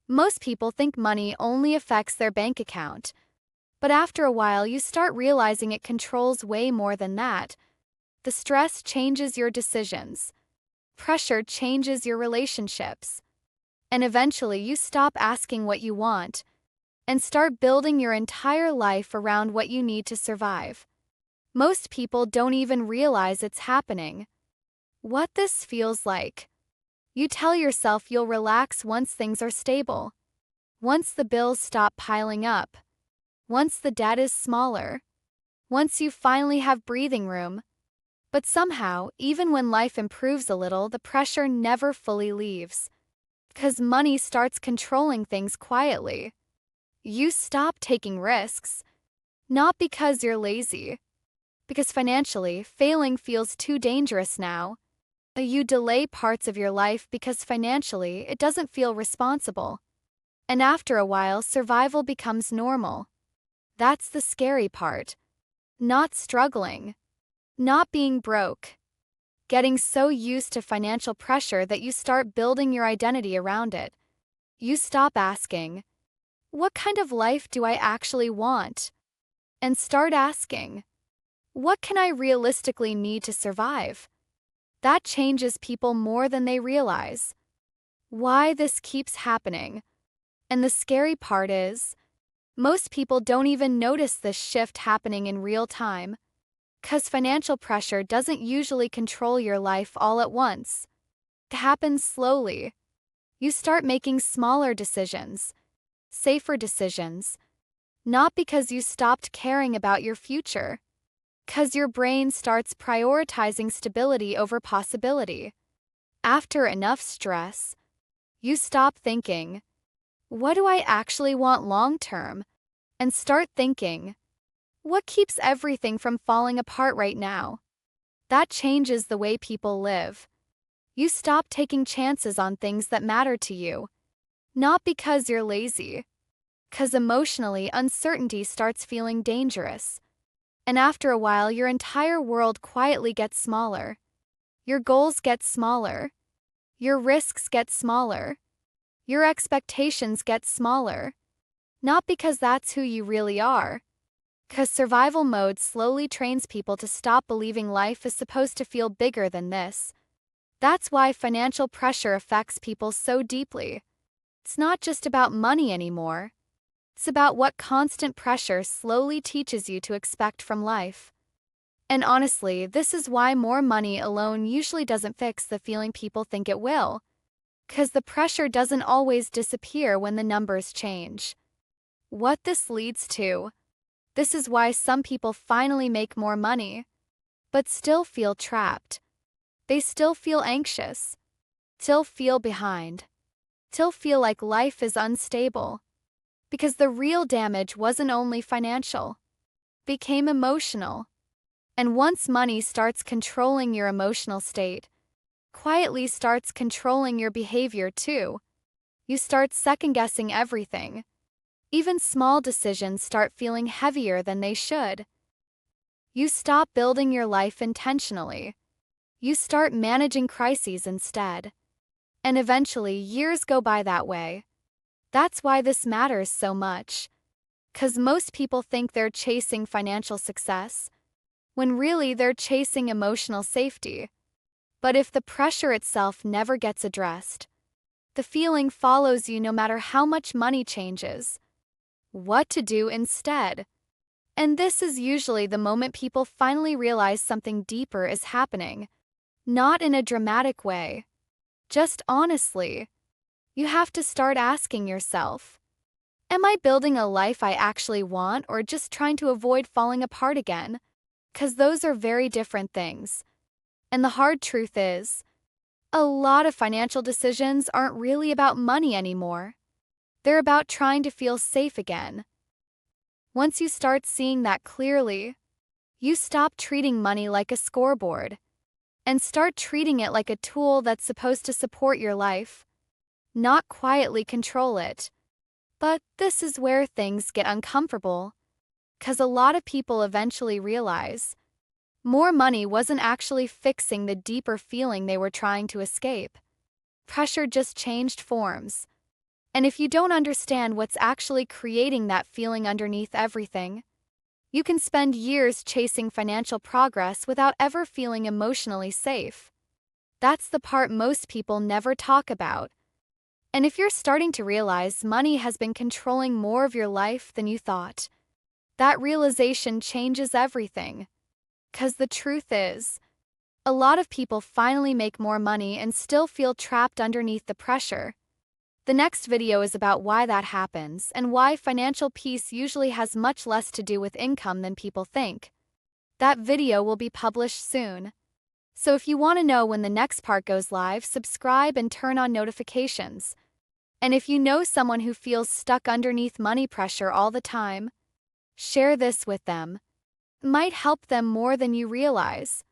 Most people think money only affects their bank account, but after a while you start realizing it controls way more than that. The stress changes your decisions, pressure changes your relationships, and eventually you stop asking what you want and start building your entire life around what you need to survive. Most people don't even realize it's happening. What this feels like. You tell yourself you'll relax once things are stable, once the bills stop piling up, once the debt is smaller, once you finally have breathing room. But somehow, even when life improves a little, the pressure never fully leaves. Because money starts controlling things quietly. You stop taking risks, not because you're lazy, because financially, failing feels too dangerous now. You delay parts of your life because financially, it doesn't feel responsible. And after a while, survival becomes normal. That's the scary part. Not struggling. Not being broke. Getting so used to financial pressure that you start building your identity around it. You stop asking, what kind of life do I actually want? And start asking, what can I realistically need to survive? That changes people more than they realize. Why this keeps happening. And the scary part is, most people don't even notice this shift happening in real time. 'Cause financial pressure doesn't usually control your life all at once. It happens slowly. You start making smaller decisions, safer decisions, not because you stopped caring about your future, 'cause your brain starts prioritizing stability over possibility. After enough stress, you stop thinking, what do I actually want long term? And start thinking, what keeps everything from falling apart right now? That changes the way people live. You stop taking chances on things that matter to you. Not because you're lazy. 'Cause emotionally, uncertainty starts feeling dangerous. And after a while, your entire world quietly gets smaller. Your goals get smaller. Your risks get smaller. Your expectations get smaller. Not because that's who you really are. 'Cause survival mode slowly trains people to stop believing life is supposed to feel bigger than this. That's why financial pressure affects people so deeply. It's not just about money anymore. It's about what constant pressure slowly teaches you to expect from life. And honestly, this is why more money alone usually doesn't fix the feeling people think it will. 'Cause the pressure doesn't always disappear when the numbers change. What this leads to. This is why some people finally make more money, but still feel trapped. They still feel anxious, still feel behind, still feel like life is unstable. Because the real damage wasn't only financial, it became emotional. And once money starts controlling your emotional state, quietly starts controlling your behavior too, you start second-guessing everything. Even small decisions start feeling heavier than they should. You stop building your life intentionally. You start managing crises instead. And eventually, years go by that way. That's why this matters so much. 'Cause most people think they're chasing financial success, when really they're chasing emotional safety. But if the pressure itself never gets addressed, the feeling follows you no matter how much money changes. What to do instead? And this is usually the moment people finally realize something deeper is happening. Not in a dramatic way. Just honestly. You have to start asking yourself, am I building a life I actually want or just trying to avoid falling apart again? 'Cause those are very different things. And the hard truth is, a lot of financial decisions aren't really about money anymore. They're about trying to feel safe again. Once you start seeing that clearly, you stop treating money like a scoreboard and start treating it like a tool that's supposed to support your life, not quietly control it. But this is where things get uncomfortable, 'cause a lot of people eventually realize more money wasn't actually fixing the deeper feeling they were trying to escape. Pressure just changed forms. And if you don't understand what's actually creating that feeling underneath everything, you can spend years chasing financial progress without ever feeling emotionally safe. That's the part most people never talk about. And if you're starting to realize money has been controlling more of your life than you thought, that realization changes everything. 'Cause the truth is, a lot of people finally make more money and still feel trapped underneath the pressure. The next video is about why that happens and why financial peace usually has much less to do with income than people think. That video will be published soon. So if you want to know when the next part goes live, subscribe and turn on notifications. And if you know someone who feels stuck underneath money pressure all the time, share this with them. It might help them more than you realize.